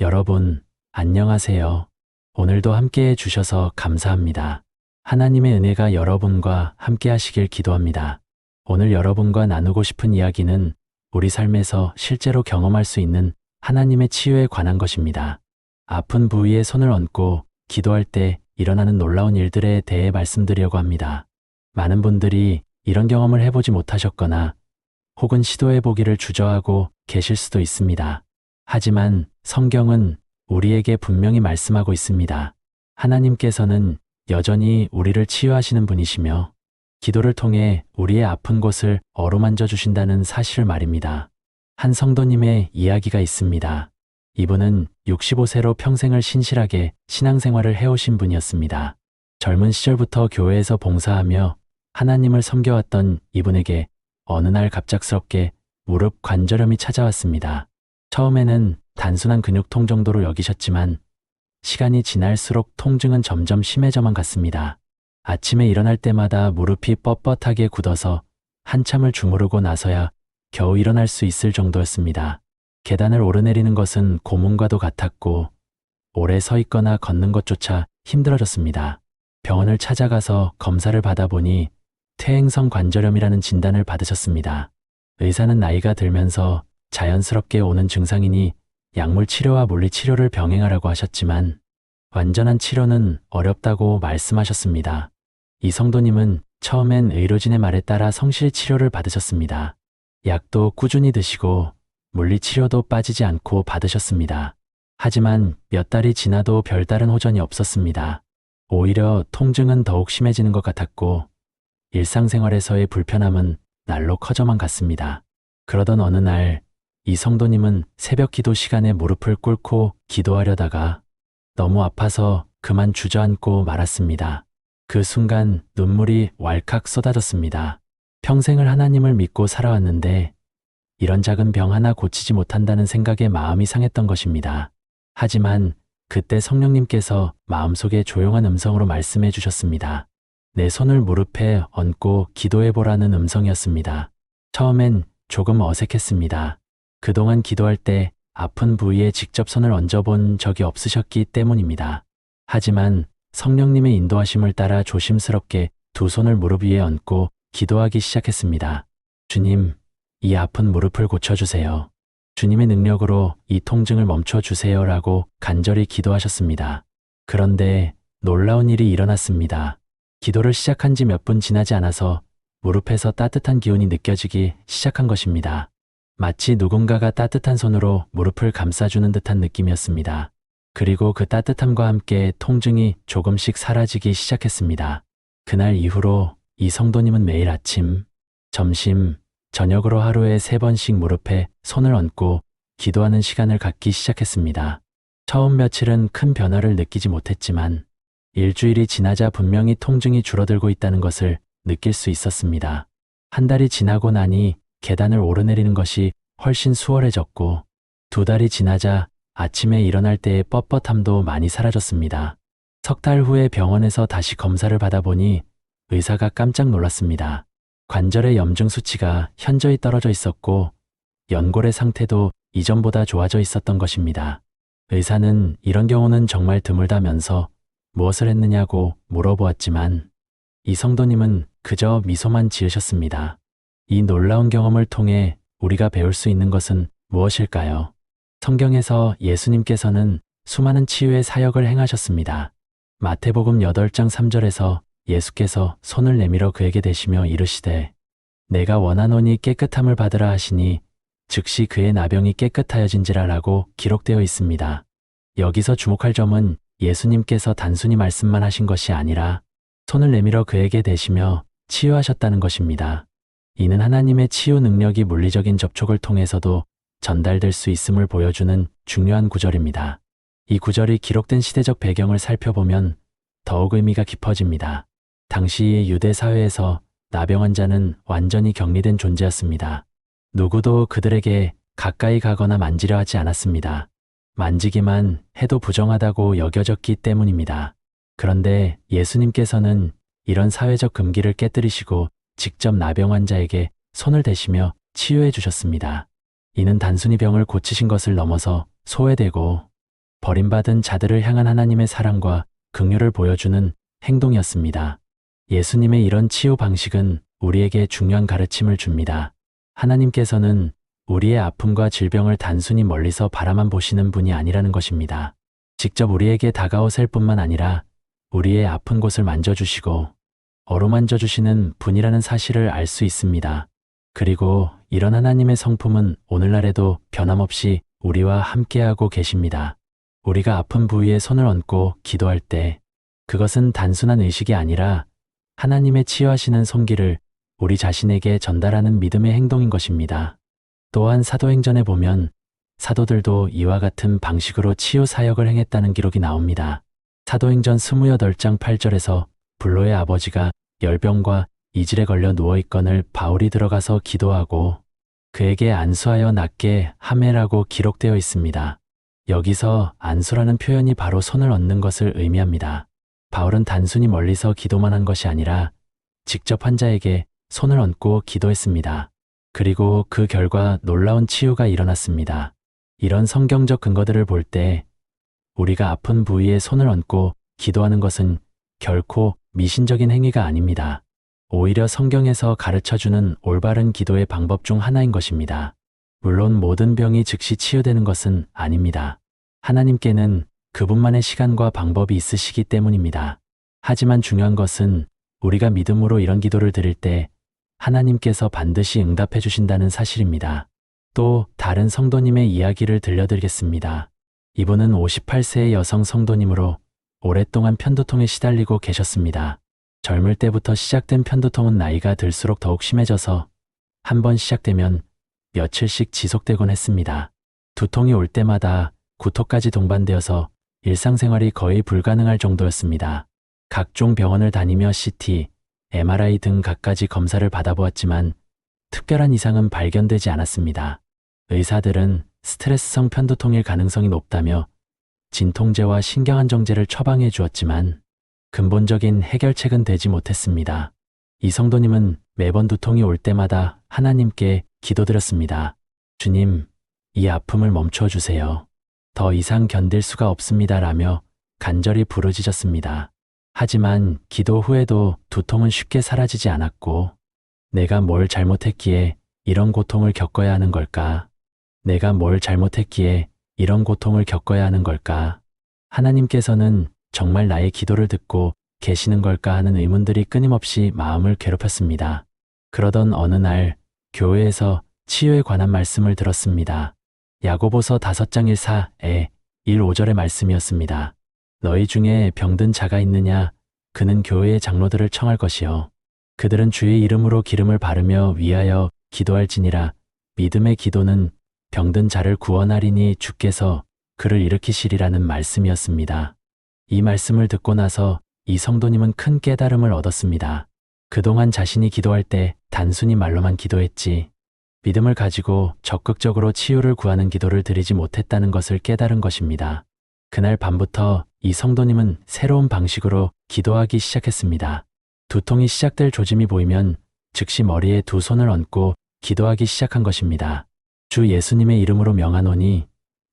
여러분, 안녕하세요. 오늘도 함께 해주셔서 감사합니다. 하나님의 은혜가 여러분과 함께 하시길 기도합니다. 오늘 여러분과 나누고 싶은 이야기는 우리 삶에서 실제로 경험할 수 있는 하나님의 치유에 관한 것입니다. 아픈 부위에 손을 얹고 기도할 때 일어나는 놀라운 일들에 대해 말씀드리려고 합니다. 많은 분들이 이런 경험을 해보지 못하셨거나 혹은 시도해보기를 주저하고 계실 수도 있습니다. 하지만 성경은 우리에게 분명히 말씀하고 있습니다. 하나님께서는 여전히 우리를 치유하시는 분이시며 기도를 통해 우리의 아픈 곳을 어루만져 주신다는 사실을 말입니다. 한 성도님의 이야기가 있습니다. 이분은 65세로 평생을 신실하게 신앙생활을 해오신 분이었습니다. 젊은 시절부터 교회에서 봉사하며 하나님을 섬겨왔던 이분에게 어느 날 갑작스럽게 무릎 관절염이 찾아왔습니다. 처음에는 단순한 근육통 정도로 여기셨지만 시간이 지날수록 통증은 점점 심해져만 갔습니다. 아침에 일어날 때마다 무릎이 뻣뻣하게 굳어서 한참을 주무르고 나서야 겨우 일어날 수 있을 정도였습니다. 계단을 오르내리는 것은 고문과도 같았고 오래 서 있거나 걷는 것조차 힘들어졌습니다. 병원을 찾아가서 검사를 받아보니 퇴행성 관절염이라는 진단을 받으셨습니다. 의사는 나이가 들면서 자연스럽게 오는 증상이니 약물 치료와 물리 치료를 병행하라고 하셨지만 완전한 치료는 어렵다고 말씀하셨습니다. 이 성도님은 처음엔 의료진의 말에 따라 성실 치료를 받으셨습니다. 약도 꾸준히 드시고 물리 치료도 빠지지 않고 받으셨습니다. 하지만 몇 달이 지나도 별다른 호전이 없었습니다. 오히려 통증은 더욱 심해지는 것 같았고 일상생활에서의 불편함은 날로 커져만 갔습니다. 그러던 어느 날 이 성도님은 새벽 기도 시간에 무릎을 꿇고 기도하려다가 너무 아파서 그만 주저앉고 말았습니다. 그 순간 눈물이 왈칵 쏟아졌습니다. 평생을 하나님을 믿고 살아왔는데 이런 작은 병 하나 고치지 못한다는 생각에 마음이 상했던 것입니다. 하지만 그때 성령님께서 마음속에 조용한 음성으로 말씀해 주셨습니다. 내 손을 무릎에 얹고 기도해보라는 음성이었습니다. 처음엔 조금 어색했습니다. 그동안 기도할 때 아픈 부위에 직접 손을 얹어본 적이 없으셨기 때문입니다. 하지만 성령님의 인도하심을 따라 조심스럽게 두 손을 무릎 위에 얹고 기도하기 시작했습니다. 주님, 이 아픈 무릎을 고쳐주세요. 주님의 능력으로 이 통증을 멈춰주세요 라고 간절히 기도하셨습니다. 그런데 놀라운 일이 일어났습니다. 기도를 시작한 지 몇 분 지나지 않아서 무릎에서 따뜻한 기운이 느껴지기 시작한 것입니다. 마치 누군가가 따뜻한 손으로 무릎을 감싸주는 듯한 느낌이었습니다. 그리고 그 따뜻함과 함께 통증이 조금씩 사라지기 시작했습니다. 그날 이후로 이 성도님은 매일 아침, 점심, 저녁으로 하루에 3번씩 무릎에 손을 얹고 기도하는 시간을 갖기 시작했습니다. 처음 며칠은 큰 변화를 느끼지 못했지만 일주일이 지나자 분명히 통증이 줄어들고 있다는 것을 느낄 수 있었습니다. 한 달이 지나고 나니 계단을 오르내리는 것이 훨씬 수월해졌고 2달이 지나자 아침에 일어날 때의 뻣뻣함도 많이 사라졌습니다. 3달 후에 병원에서 다시 검사를 받아보니 의사가 깜짝 놀랐습니다. 관절의 염증 수치가 현저히 떨어져 있었고 연골의 상태도 이전보다 좋아져 있었던 것입니다. 의사는 이런 경우는 정말 드물다면서 무엇을 했느냐고 물어보았지만 이 성도님은 그저 미소만 지으셨습니다. 이 놀라운 경험을 통해 우리가 배울 수 있는 것은 무엇일까요? 성경에서 예수님께서는 수많은 치유의 사역을 행하셨습니다. 마태복음 8장 3절에서 예수께서 손을 내밀어 그에게 대시며 이르시되 내가 원하노니 깨끗함을 받으라 하시니 즉시 그의 나병이 깨끗하여진지라 라고 기록되어 있습니다. 여기서 주목할 점은 예수님께서 단순히 말씀만 하신 것이 아니라 손을 내밀어 그에게 대시며 치유하셨다는 것입니다. 이는 하나님의 치유 능력이 물리적인 접촉을 통해서도 전달될 수 있음을 보여주는 중요한 구절입니다. 이 구절이 기록된 시대적 배경을 살펴보면 더욱 의미가 깊어집니다. 당시 유대 사회에서 나병 환자는 완전히 격리된 존재였습니다. 누구도 그들에게 가까이 가거나 만지려 하지 않았습니다. 만지기만 해도 부정하다고 여겨졌기 때문입니다. 그런데 예수님께서는 이런 사회적 금기를 깨뜨리시고 직접 나병 환자에게 손을 대시며 치유해 주셨습니다. 이는 단순히 병을 고치신 것을 넘어서 소외되고 버림받은 자들을 향한 하나님의 사랑과 긍휼을 보여주는 행동이었습니다. 예수님의 이런 치유 방식은 우리에게 중요한 가르침을 줍니다. 하나님께서는 우리의 아픔과 질병을 단순히 멀리서 바라만 보시는 분이 아니라는 것입니다. 직접 우리에게 다가오실 뿐만 아니라 우리의 아픈 곳을 만져주시고 어루만져 주시는 분이라는 사실을 알 수 있습니다. 그리고 이런 하나님의 성품은 오늘날에도 변함없이 우리와 함께하고 계십니다. 우리가 아픈 부위에 손을 얹고 기도할 때 그것은 단순한 의식이 아니라 하나님의 치유하시는 손길을 우리 자신에게 전달하는 믿음의 행동인 것입니다. 또한 사도행전에 보면 사도들도 이와 같은 방식으로 치유 사역을 행했다는 기록이 나옵니다. 사도행전 28장 8절에서 불로의 아버지가 열병과 이질에 걸려 누워있거늘 바울이 들어가서 기도하고 그에게 안수하여 낫게 하매라고 기록되어 있습니다. 여기서 안수라는 표현이 바로 손을 얹는 것을 의미합니다. 바울은 단순히 멀리서 기도만 한 것이 아니라 직접 환자에게 손을 얹고 기도했습니다. 그리고 그 결과 놀라운 치유가 일어났습니다. 이런 성경적 근거들을 볼 때 우리가 아픈 부위에 손을 얹고 기도하는 것은 결코 미신적인 행위가 아닙니다. 오히려 성경에서 가르쳐주는 올바른 기도의 방법 중 하나인 것입니다. 물론 모든 병이 즉시 치유되는 것은 아닙니다. 하나님께는 그분만의 시간과 방법이 있으시기 때문입니다. 하지만 중요한 것은 우리가 믿음으로 이런 기도를 드릴 때 하나님께서 반드시 응답해 주신다는 사실입니다. 또 다른 성도님의 이야기를 들려드리겠습니다. 이분은 58세의 여성 성도님으로 오랫동안 편두통에 시달리고 계셨습니다. 젊을 때부터 시작된 편두통은 나이가 들수록 더욱 심해져서 한 번 시작되면 며칠씩 지속되곤 했습니다. 두통이 올 때마다 구토까지 동반되어서 일상생활이 거의 불가능할 정도였습니다. 각종 병원을 다니며 CT, MRI 등 갖가지 검사를 받아보았지만 특별한 이상은 발견되지 않았습니다. 의사들은 스트레스성 편두통일 가능성이 높다며 진통제와 신경안정제를 처방해 주었지만 근본적인 해결책은 되지 못했습니다. 이 성도님은 매번 두통이 올 때마다 하나님께 기도드렸습니다. 주님, 이 아픔을 멈춰주세요. 더 이상 견딜 수가 없습니다. 라며 간절히 부르짖었습니다. 하지만 기도 후에도 두통은 쉽게 사라지지 않았고 내가 뭘 잘못했기에 이런 고통을 겪어야 하는 걸까? 내가 뭘 잘못했기에 이런 고통을 겪어야 하는 걸까? 하나님께서는 정말 나의 기도를 듣고 계시는 걸까 하는 의문들이 끊임없이 마음을 괴롭혔습니다. 그러던 어느 날 교회에서 치유에 관한 말씀을 들었습니다. 야고보서 5장 1-4에 1-5절의 말씀이었습니다. 너희 중에 병든 자가 있느냐? 그는 교회의 장로들을 청할 것이요. 그들은 주의 이름으로 기름을 바르며 위하여 기도할지니라. 믿음의 기도는 병든 자를 구원하리니 주께서 그를 일으키시리라는 말씀이었습니다. 이 말씀을 듣고 나서 이 성도님은 큰 깨달음을 얻었습니다. 그동안 자신이 기도할 때 단순히 말로만 기도했지 믿음을 가지고 적극적으로 치유를 구하는 기도를 드리지 못했다는 것을 깨달은 것입니다. 그날 밤부터 이 성도님은 새로운 방식으로 기도하기 시작했습니다. 두통이 시작될 조짐이 보이면 즉시 머리에 두 손을 얹고 기도하기 시작한 것입니다. 주 예수님의 이름으로 명하노니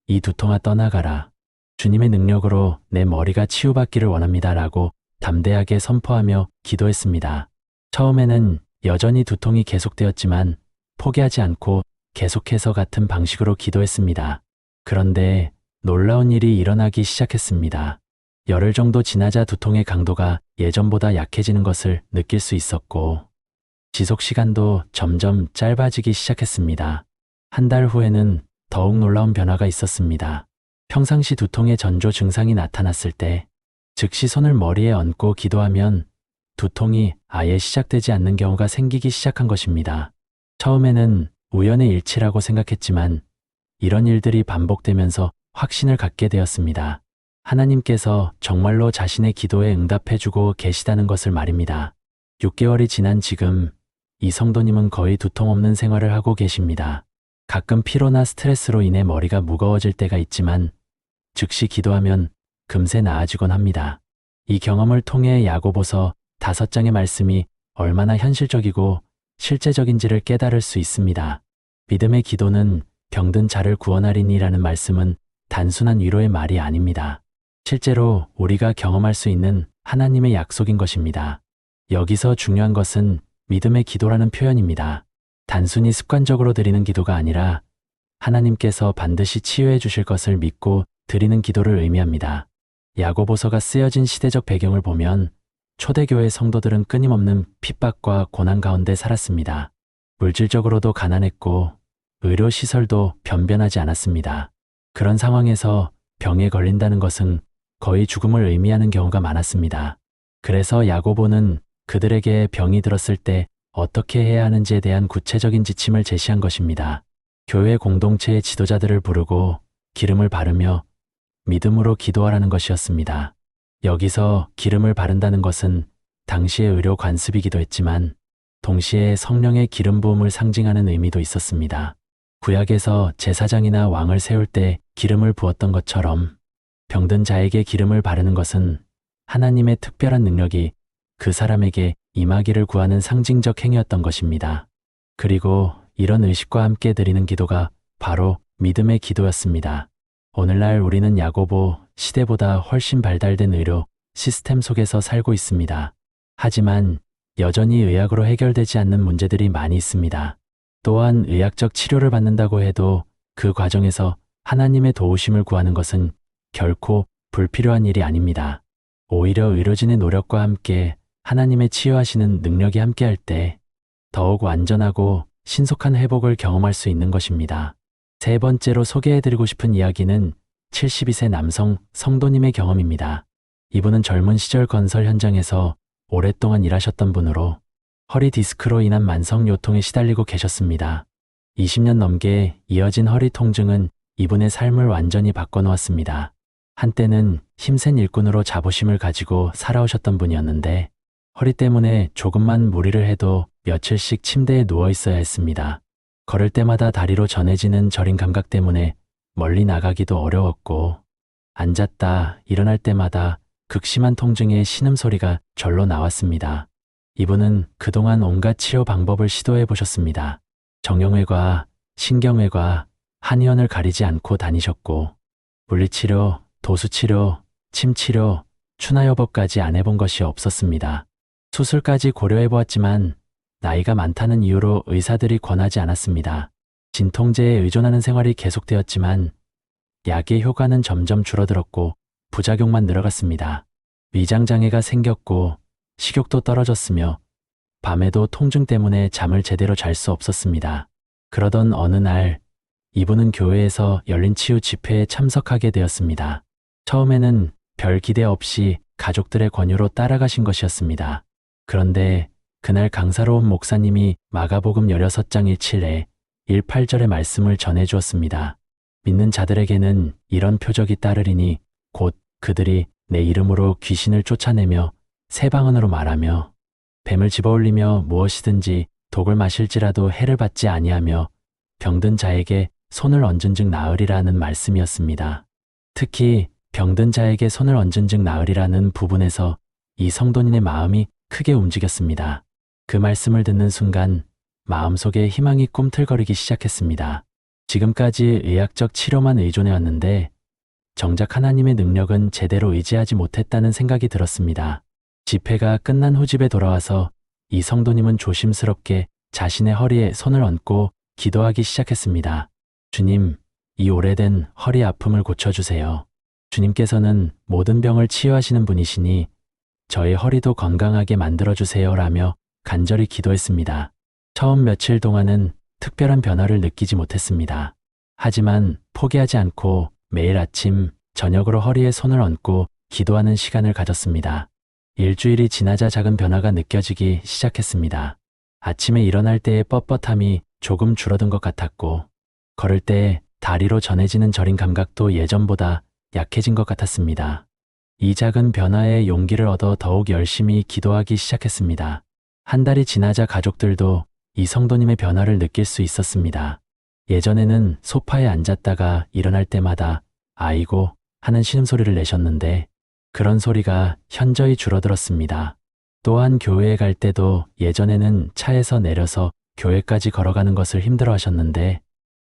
이 두통아 떠나가라. 주님의 능력으로 내 머리가 치유받기를 원합니다. 라고 담대하게 선포하며 기도했습니다. 처음에는 여전히 두통이 계속되었지만 포기하지 않고 계속해서 같은 방식으로 기도했습니다. 그런데 놀라운 일이 일어나기 시작했습니다. 열흘 정도 지나자 두통의 강도가 예전보다 약해지는 것을 느낄 수 있었고 지속 시간도 점점 짧아지기 시작했습니다. 한 달 후에는 더욱 놀라운 변화가 있었습니다. 평상시 두통의 전조 증상이 나타났을 때 즉시 손을 머리에 얹고 기도하면 두통이 아예 시작되지 않는 경우가 생기기 시작한 것입니다. 처음에는 우연의 일치라고 생각했지만 이런 일들이 반복되면서 확신을 갖게 되었습니다. 하나님께서 정말로 자신의 기도에 응답해주고 계시다는 것을 말입니다. 6개월이 지난 지금 이 성도님은 거의 두통 없는 생활을 하고 계십니다. 가끔 피로나 스트레스로 인해 머리가 무거워질 때가 있지만 즉시 기도하면 금세 나아지곤 합니다. 이 경험을 통해 야고보서 5장의 말씀이 얼마나 현실적이고 실제적인지를 깨달을 수 있습니다. 믿음의 기도는 병든 자를 구원하리니라는 말씀은 단순한 위로의 말이 아닙니다. 실제로 우리가 경험할 수 있는 하나님의 약속인 것입니다. 여기서 중요한 것은 믿음의 기도라는 표현입니다. 단순히 습관적으로 드리는 기도가 아니라 하나님께서 반드시 치유해 주실 것을 믿고 드리는 기도를 의미합니다. 야고보서가 쓰여진 시대적 배경을 보면 초대교회 성도들은 끊임없는 핍박과 고난 가운데 살았습니다. 물질적으로도 가난했고 의료시설도 변변하지 않았습니다. 그런 상황에서 병에 걸린다는 것은 거의 죽음을 의미하는 경우가 많았습니다. 그래서 야고보는 그들에게 병이 들었을 때 어떻게 해야 하는지에 대한 구체적인 지침을 제시한 것입니다. 교회 공동체의 지도자들을 부르고 기름을 바르며 믿음으로 기도하라는 것이었습니다. 여기서 기름을 바른다는 것은 당시의 의료 관습이기도 했지만 동시에 성령의 기름 부음을 상징하는 의미도 있었습니다. 구약에서 제사장이나 왕을 세울 때 기름을 부었던 것처럼 병든 자에게 기름을 바르는 것은 하나님의 특별한 능력이 그 사람에게 임하기를 구하는 상징적 행위였던 것입니다. 그리고 이런 의식과 함께 드리는 기도가 바로 믿음의 기도였습니다. 오늘날 우리는 야고보 시대보다 훨씬 발달된 의료 시스템 속에서 살고 있습니다. 하지만 여전히 의학으로 해결되지 않는 문제들이 많이 있습니다. 또한 의학적 치료를 받는다고 해도 그 과정에서 하나님의 도우심을 구하는 것은 결코 불필요한 일이 아닙니다. 오히려 의료진의 노력과 함께 하나님의 치유하시는 능력이 함께할 때 더욱 완전하고 신속한 회복을 경험할 수 있는 것입니다. 세 번째로 소개해드리고 싶은 이야기는 72세 남성 성도님의 경험입니다. 이분은 젊은 시절 건설 현장에서 오랫동안 일하셨던 분으로 허리 디스크로 인한 만성 요통에 시달리고 계셨습니다. 20년 넘게 이어진 허리 통증은 이분의 삶을 완전히 바꿔놓았습니다. 한때는 힘센 일꾼으로 자부심을 가지고 살아오셨던 분이었는데 허리 때문에 조금만 무리를 해도 며칠씩 침대에 누워 있어야 했습니다. 걸을 때마다 다리로 전해지는 저린 감각 때문에 멀리 나가기도 어려웠고 앉았다 일어날 때마다 극심한 통증의 신음소리가 절로 나왔습니다. 이분은 그동안 온갖 치료 방법을 시도해 보셨습니다. 정형외과, 신경외과, 한의원을 가리지 않고 다니셨고 물리치료, 도수치료, 침치료, 추나요법까지 안 해본 것이 없었습니다. 수술까지 고려해 보았지만 나이가 많다는 이유로 의사들이 권하지 않았습니다. 진통제에 의존하는 생활이 계속되었지만 약의 효과는 점점 줄어들었고 부작용만 늘어갔습니다. 위장장애가 생겼고 식욕도 떨어졌으며 밤에도 통증 때문에 잠을 제대로 잘 수 없었습니다. 그러던 어느 날 이분은 교회에서 열린 치유 집회에 참석하게 되었습니다. 처음에는 별 기대 없이 가족들의 권유로 따라가신 것이었습니다. 그런데 그날 강사로 온 목사님이 마가복음 16장 17에 18절의 말씀을 전해주었습니다. 믿는 자들에게는 이런 표적이 따르리니 곧 그들이 내 이름으로 귀신을 쫓아내며 새 방언으로 말하며 뱀을 집어올리며 무엇이든지 독을 마실지라도 해를 받지 아니하며 병든 자에게 손을 얹은 즉 나으리라는 말씀이었습니다. 특히 병든 자에게 손을 얹은 즉 나으리라는 부분에서 이 성도님의 마음이 크게 움직였습니다. 그 말씀을 듣는 순간 마음속에 희망이 꿈틀거리기 시작했습니다. 지금까지 의학적 치료만 의존해왔는데 정작 하나님의 능력은 제대로 의지하지 못했다는 생각이 들었습니다. 집회가 끝난 후 집에 돌아와서 이 성도님은 조심스럽게 자신의 허리에 손을 얹고 기도하기 시작했습니다. 주님, 이 오래된 허리 아픔을 고쳐주세요. 주님께서는 모든 병을 치유하시는 분이시니 저의 허리도 건강하게 만들어주세요 라며 간절히 기도했습니다. 처음 며칠 동안은 특별한 변화를 느끼지 못했습니다. 하지만 포기하지 않고 매일 아침, 저녁으로 허리에 손을 얹고 기도하는 시간을 가졌습니다. 일주일이 지나자 작은 변화가 느껴지기 시작했습니다. 아침에 일어날 때의 뻣뻣함이 조금 줄어든 것 같았고 걸을 때 다리로 전해지는 저린 감각도 예전보다 약해진 것 같았습니다. 이 작은 변화에 용기를 얻어 더욱 열심히 기도하기 시작했습니다. 한 달이 지나자 가족들도 이 성도님의 변화를 느낄 수 있었습니다. 예전에는 소파에 앉았다가 일어날 때마다 아이고 하는 신음소리를 내셨는데 그런 소리가 현저히 줄어들었습니다. 또한 교회에 갈 때도 예전에는 차에서 내려서 교회까지 걸어가는 것을 힘들어 하셨는데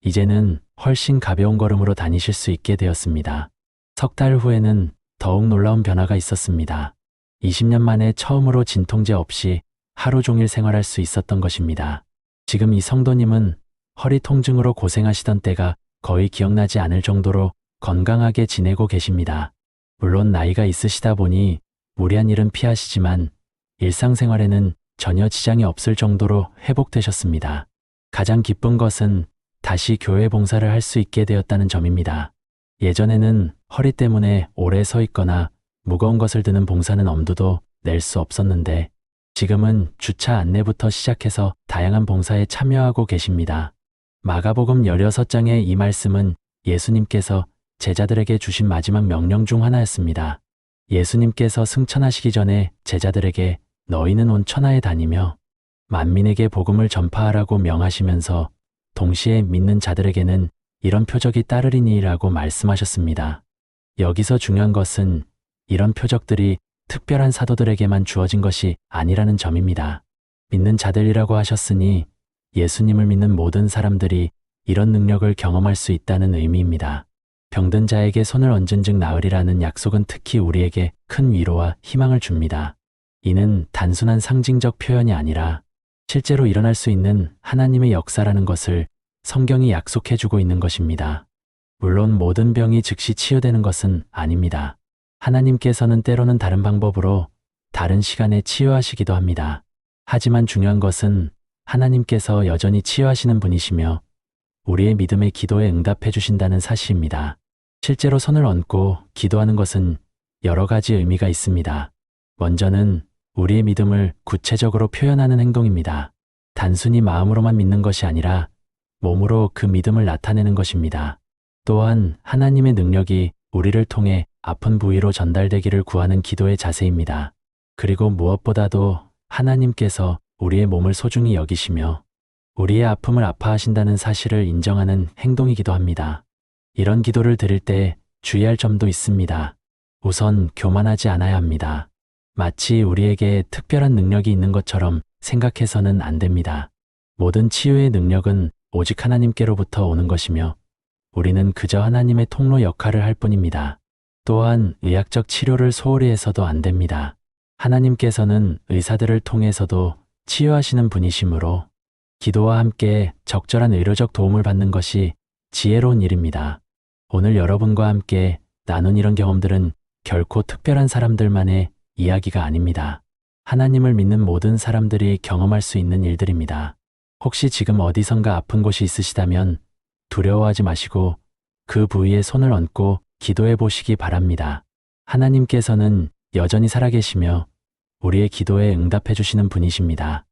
이제는 훨씬 가벼운 걸음으로 다니실 수 있게 되었습니다. 석 달 후에는 더욱 놀라운 변화가 있었습니다. 20년 만에 처음으로 진통제 없이 하루 종일 생활할 수 있었던 것입니다. 지금 이 성도님은 허리 통증으로 고생하시던 때가 거의 기억나지 않을 정도로 건강하게 지내고 계십니다. 물론 나이가 있으시다 보니 무리한 일은 피하시지만 일상생활에는 전혀 지장이 없을 정도로 회복되셨습니다. 가장 기쁜 것은 다시 교회 봉사를 할 수 있게 되었다는 점입니다. 예전에는 허리 때문에 오래 서 있거나 무거운 것을 드는 봉사는 엄두도 낼 수 없었는데 지금은 주차 안내부터 시작해서 다양한 봉사에 참여하고 계십니다. 마가복음 16장의 이 말씀은 예수님께서 제자들에게 주신 마지막 명령 중 하나였습니다. 예수님께서 승천하시기 전에 제자들에게 너희는 온 천하에 다니며 만민에게 복음을 전파하라고 명하시면서 동시에 믿는 자들에게는 이런 표적이 따르리니라고 말씀하셨습니다. 여기서 중요한 것은 이런 표적들이 특별한 사도들에게만 주어진 것이 아니라는 점입니다. 믿는 자들이라고 하셨으니 예수님을 믿는 모든 사람들이 이런 능력을 경험할 수 있다는 의미입니다. 병든 자에게 손을 얹은 즉 나으리라는 약속은 특히 우리에게 큰 위로와 희망을 줍니다. 이는 단순한 상징적 표현이 아니라 실제로 일어날 수 있는 하나님의 역사라는 것을 성경이 약속해주고 있는 것입니다. 물론 모든 병이 즉시 치유되는 것은 아닙니다. 하나님께서는 때로는 다른 방법으로 다른 시간에 치유하시기도 합니다. 하지만 중요한 것은 하나님께서 여전히 치유하시는 분이시며 우리의 믿음의 기도에 응답해 주신다는 사실입니다. 실제로 손을 얹고 기도하는 것은 여러 가지 의미가 있습니다. 먼저는 우리의 믿음을 구체적으로 표현하는 행동입니다. 단순히 마음으로만 믿는 것이 아니라 몸으로 그 믿음을 나타내는 것입니다. 또한 하나님의 능력이 우리를 통해 아픈 부위로 전달되기를 구하는 기도의 자세입니다. 그리고 무엇보다도 하나님께서 우리의 몸을 소중히 여기시며 우리의 아픔을 아파하신다는 사실을 인정하는 행동이기도 합니다. 이런 기도를 드릴 때 주의할 점도 있습니다. 우선 교만하지 않아야 합니다. 마치 우리에게 특별한 능력이 있는 것처럼 생각해서는 안 됩니다. 모든 치유의 능력은 오직 하나님께로부터 오는 것이며 우리는 그저 하나님의 통로 역할을 할 뿐입니다. 또한 의학적 치료를 소홀히 해서도 안 됩니다. 하나님께서는 의사들을 통해서도 치유하시는 분이시므로 기도와 함께 적절한 의료적 도움을 받는 것이 지혜로운 일입니다. 오늘 여러분과 함께 나눈 이런 경험들은 결코 특별한 사람들만의 이야기가 아닙니다. 하나님을 믿는 모든 사람들이 경험할 수 있는 일들입니다. 혹시 지금 어디선가 아픈 곳이 있으시다면 두려워하지 마시고 그 부위에 손을 얹고 기도해 보시기 바랍니다. 하나님께서는 여전히 살아계시며 우리의 기도에 응답해 주시는 분이십니다.